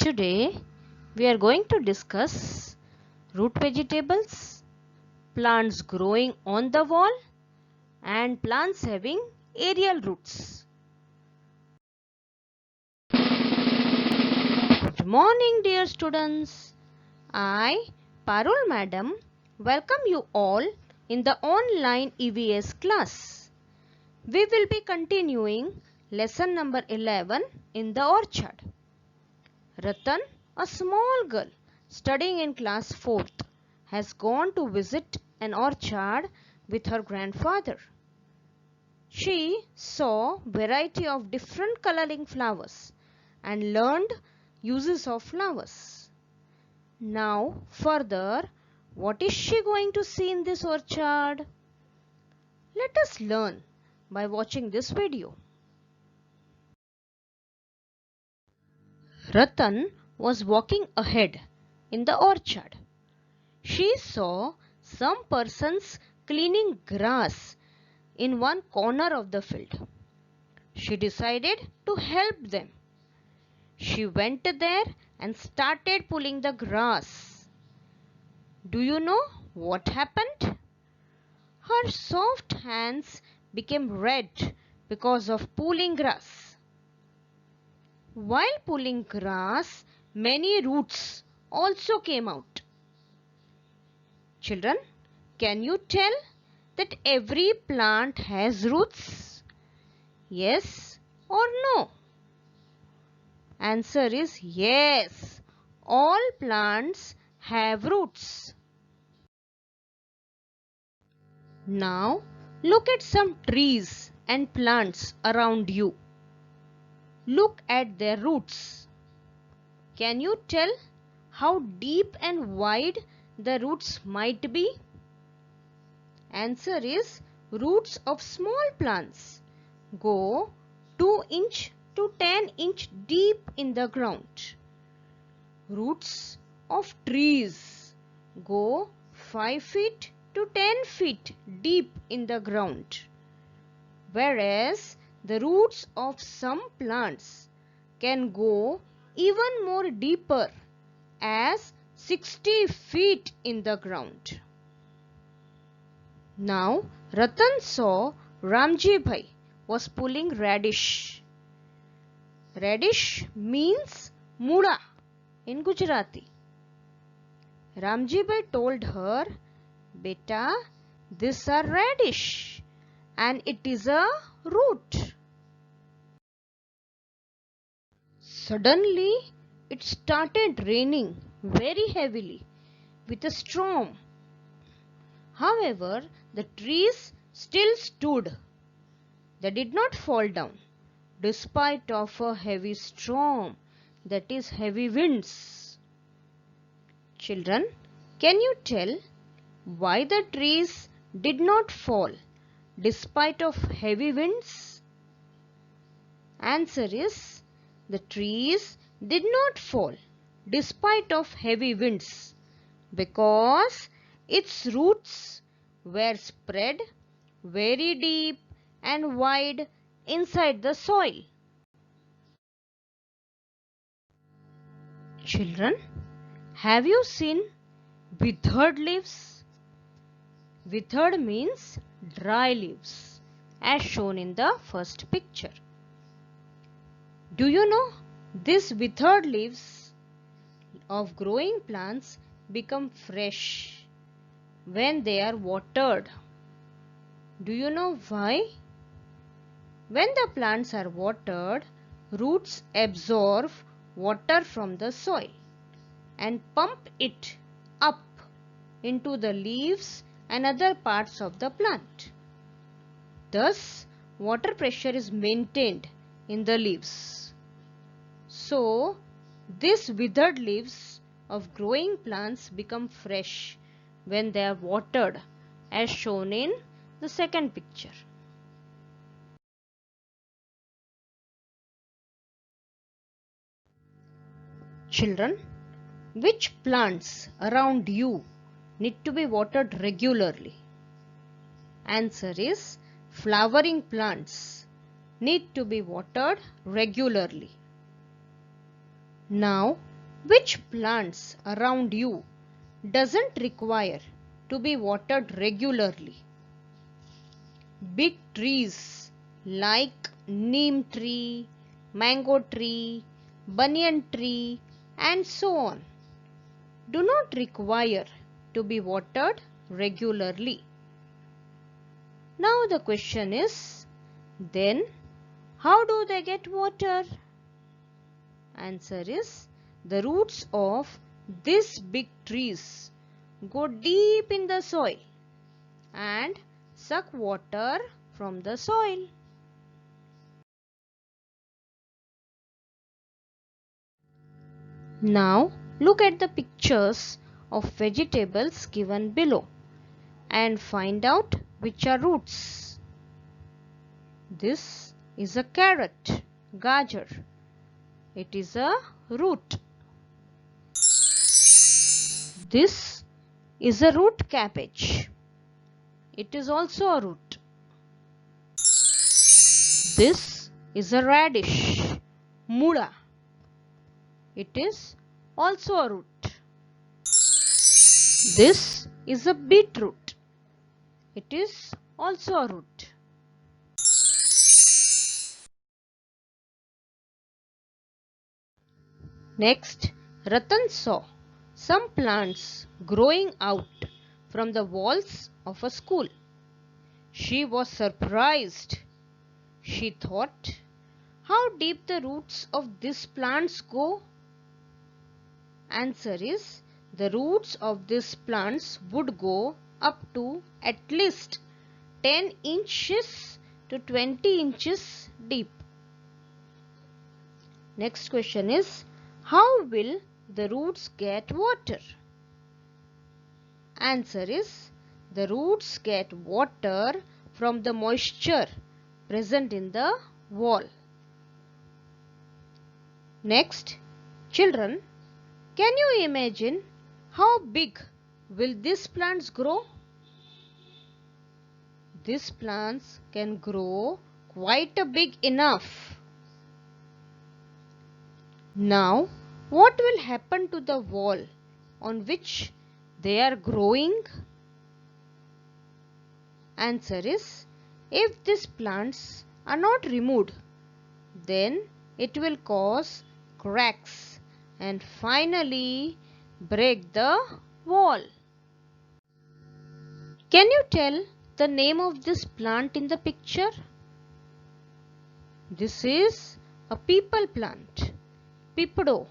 Today we are going to discuss root vegetables, plants growing on the wall and plants having aerial roots. Good morning dear students. I, Parul madam, welcome you all in the online EVS class. We will be continuing lesson number 11 in the orchard. Ratan, a small girl studying in class 4th, has gone to visit an orchard with her grandfather. She saw variety of different coloring flowers and learned uses of flowers. Now further, what is she going to see in this orchard? Let us learn by watching this video. Ratan was walking ahead in the orchard. She saw some persons cleaning grass in one corner of the field. She decided to help them. She went there and started pulling the grass. Do you know what happened? Her soft hands became red because of pulling grass. While pulling grass, many roots also came out. Children, can you tell that every plant has roots? Yes or no? Answer is yes. All plants have roots. Now look at some trees and plants around you. Look at their roots. Can you tell how deep and wide the roots might be? Answer is roots of small plants go 2 inch to 10 inch deep in the ground. Roots of trees go 5 feet to 10 feet deep in the ground. Whereas the roots of some plants can go even more deeper as 60 feet in the ground. Now Ratan saw Ramji Bhai was pulling radish. Radish means mula in Gujarati. Ramji Bhai told her, "Beta, these are radish and it is a root." Suddenly it started raining very heavily with a storm. However, the trees still stood. They did not fall down despite of a heavy storm, that is heavy winds. Children, can you tell why the trees did not fall despite of heavy winds? Answer is the trees did not fall despite of heavy winds because its roots were spread very deep and wide inside the soil. Children, have you seen withered leaves? Withered means dry leaves, as shown in the first picture. Do you know these withered leaves of growing plants become fresh when they are watered? Do you know why? When the plants are watered, roots absorb water from the soil and pump it up into the leaves and other parts of the plant. Thus, water pressure is maintained in the leaves. So, these withered leaves of growing plants become fresh when they are watered, as shown in the second picture. Children, which plants around you need to be watered regularly? Answer is flowering plants need to be watered regularly. Now Which plants around you doesn't require to be watered regularly? Big trees like neem tree, mango tree, banyan tree and so on do not require to be watered regularly. Now the question is, then how do they get water? Answer is, the roots of these big trees go deep in the soil and suck water from the soil. Now look at the pictures of vegetables given below and find out which are roots. This is a carrot, gajar. It is a root. This is a root cabbage. It is also a root. This is a radish, mula. It is also a root. This is a beetroot. It is also a root. Next, Ratan saw some plants growing out from the walls of a school. She was surprised. She thought, how deep the roots of these plants go? Answer is, the roots of these plants would go up to at least 10 inches to 20 inches deep. Next question is, how will the roots get water? Answer is, the roots get water from the moisture present in the wall. Next, children, can you imagine how big will these plants grow? These plants can grow quite a big enough. Now, what will happen to the wall on which they are growing? Answer is, if these plants are not removed, then it will cause cracks and finally break the wall. Can you tell the name of this plant in the picture? This is a people plant, pipado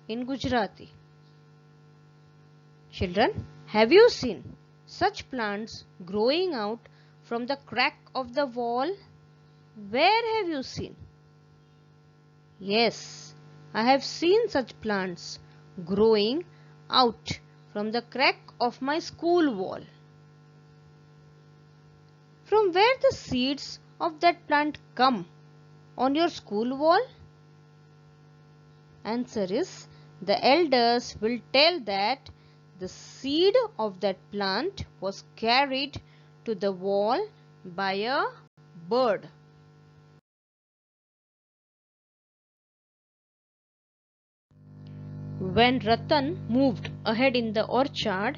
in Gujarati. Children, have you seen such plants growing out from the crack of the wall? Where have you seen? Yes, I have seen such plants growing out from the crack of my school wall. From where the seeds of that plant come on your school wall? Answer is, the elders will tell that the seed of that plant was carried to the wall by a bird. When Ratan moved ahead in the orchard,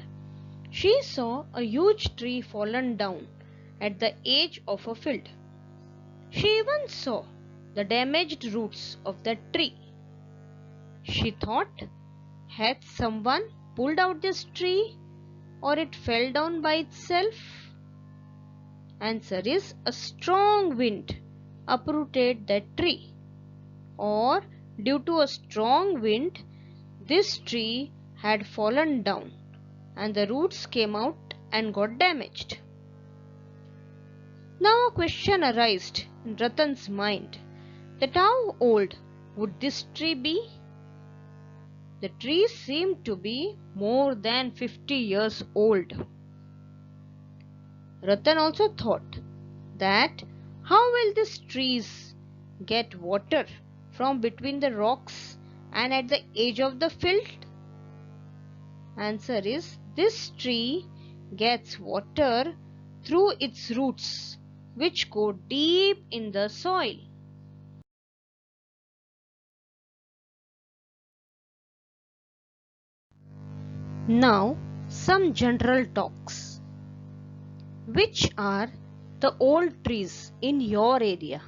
she saw a huge tree fallen down at the edge of a field. She even saw the damaged roots of that tree. She thought, had someone pulled out this tree or it fell down by itself? Answer is, a strong wind uprooted that tree, or due to a strong wind this tree had fallen down and the roots came out and got damaged. Now a question arose in Ratan's mind, that how old would this tree be? The tree seemed to be more than 50 years old. Ratan also thought that how will these trees get water from between the rocks and at the edge of the field? Answer is, this tree gets water through its roots which go deep in the soil. Now some general talks. Which are the old trees in your area?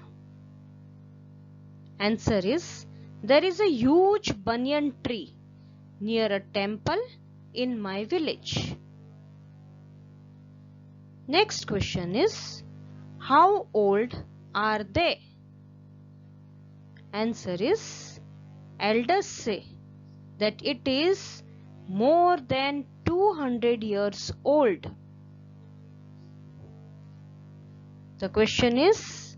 Answer is, there is a huge banyan tree near a temple in my village. Next question is, how old are they? Answer is, elders say that it is more than 200 years old. The question is,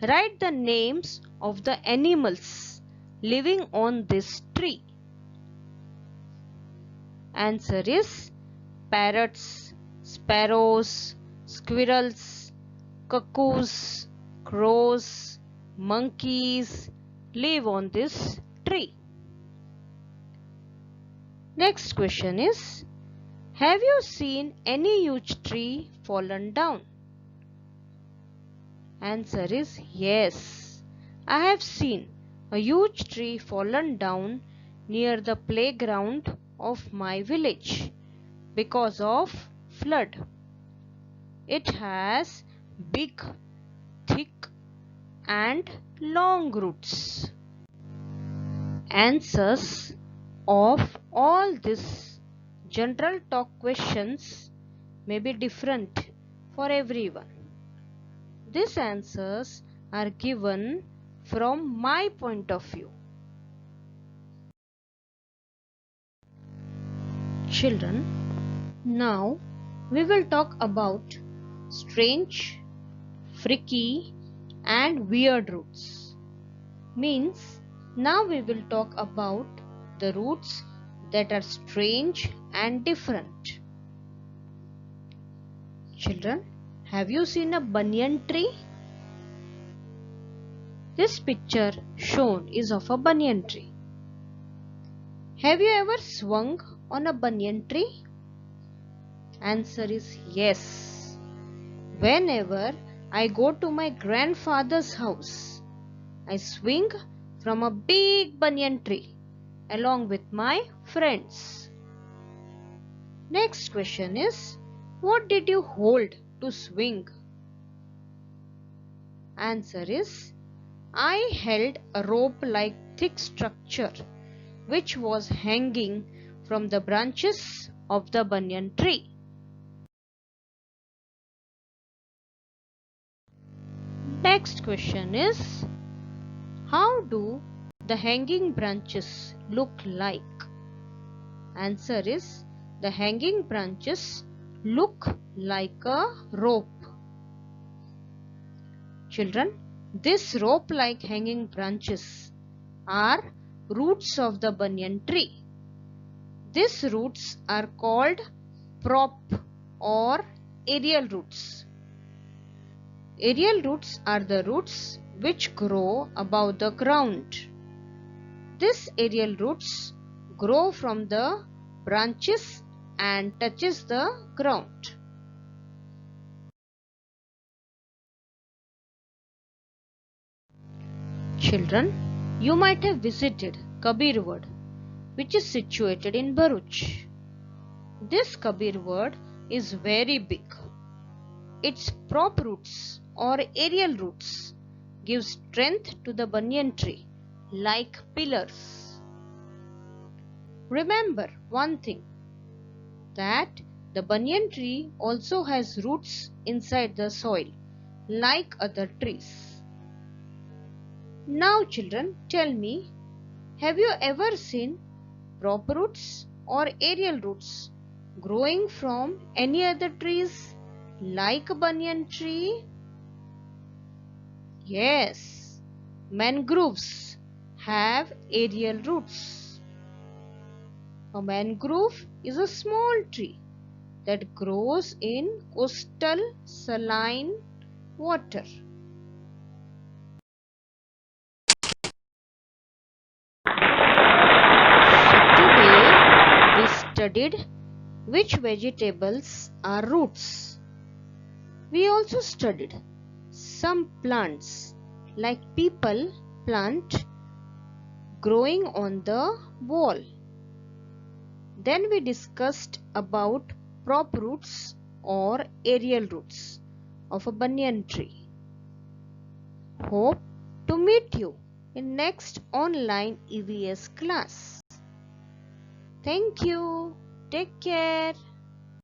write the names of the animals living on this tree. Answer is, parrots, sparrows, squirrels, cuckoos, crows, monkeys live on this tree. Next question is, have you seen any huge tree fallen down? Answer is, yes. I have seen a huge tree fallen down near the playground of my village because of flood. It has big, thick and long roots. Answers of all these general talk questions may be different for everyone. These answers are given from my point of view. Children, now we will talk about strange, freaky and weird roots. Means now we will talk about the roots that are strange and different. Children, have you seen a banyan tree? This picture shown is of a banyan tree. Have you ever swung on a banyan tree? Answer is yes. Whenever I go to my grandfather's house, I swing from a big banyan tree along with my friends. Next question is, what did you hold to swing? Answer is, I held a rope-like thick structure which was hanging from the branches of the banyan tree. Next question is, how do the hanging branches look like? Answer is, the hanging branches look like a rope. Children, this rope-like hanging branches are roots of the banyan tree. These roots are called prop or aerial roots. Aerial roots are the roots which grow above the ground. These aerial roots grow from the branches and touches the ground. Children, you might have visited Kabirwad, which is situated in Bharuch. This Kabirwad is very big. Its prop roots or aerial roots give strength to the banyan tree like pillars. Remember one thing, that the banyan tree also has roots inside the soil like other trees. Now children, tell me, have you ever seen prop roots or aerial roots growing from any other trees like a banyan tree? Yes, mangroves have aerial roots. A mangrove is a small tree that grows in coastal saline water. Today we studied which vegetables are roots. We also studied some plants like people plant growing on the wall. Then we discussed about prop roots or aerial roots of a banyan tree. Hope to meet you in next online EVS class. Thank you. Take care.